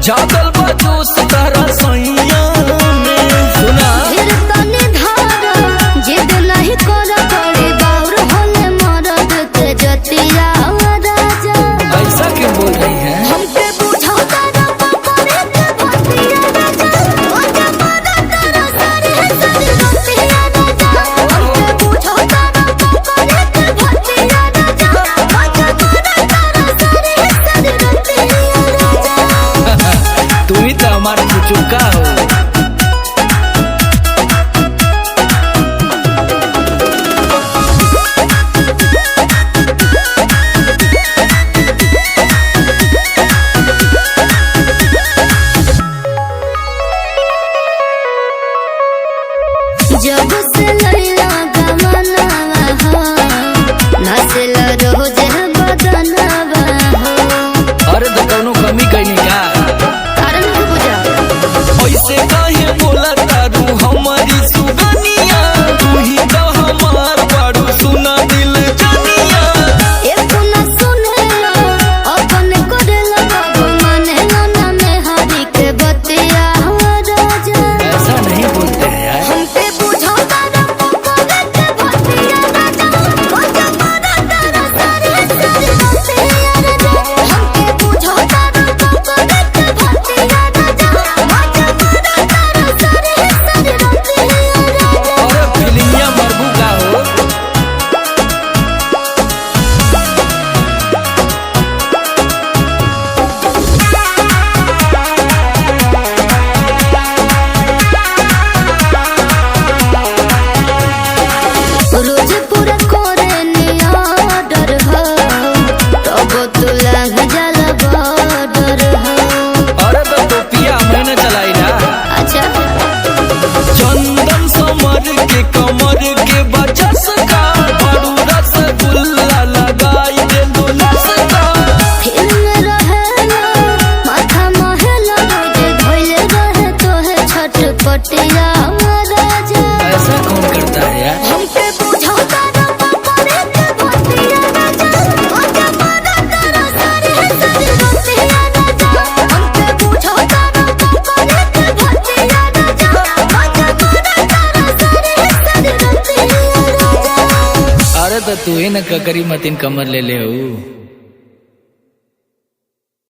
जागल बजूस तारा सैया में सुना फिर तने धारा जिद नहीं कर करे बाउर होले मरद के जतिया राजा। ऐसा क्यों बोल रही है? हमके बुझाओ तारा पकड़े के भतिया राजा, ओ जमाना तारा सारे रतिया राजा। हमके बुझाओ तारा पकड़े के भतिया राजा, ओ जमाना तारा सारे रतिया राजा। तू ही तो हमारा चुचुका हो। जब से लैला गमनावा हो, नसला रोज बदनावा हो। अरे तो कौनो कमी कहीं का? कारण नहीं बुझा ऐसे काहे बोला तारू हमारी सुगनिया, तू ही तो हमार बारू सुना दिल जानिया। एक न सुनेला अपन करेला बाबू मानेला ना में हरी के बतिया राजा। ऐसा नहीं बोलते हैं यार। हमके बुझाओ तारा पकड़े के भतिया राजा, ओ जमाना तारा सारे रतिया राजा। हमके बुझाओ तारा पकड़े के भतिया राजा, ओ जमाना तारा सारे रतिया राजा। अरे फिलिंगिया मरबू का हो। रोज पूरा करे निया डर हो, तब तुला जल बॉर्डर हो। अरे तो टोपिया मैंने चलाई ना। अच्छा चंदन समर के कमर के बचस का बड़ू रसगुल्ला लगाई दे दुलस का। फिल्म रहेला माथा महला रोज धोइले रहे तोहे छटपटिया राजा। ऐसा कौन करता है यार? हमके बुझाओ तारा पकड़े के भतिया राजा, ओ जमाना तारा सारे रतिया राजा। हमके बुझाओ तारा पकड़े के भतिया राजा, ओ जमाना तारा सारे रतिया राजा। अरे तो तू ही न ककरी मतीन कमर ले ले हो।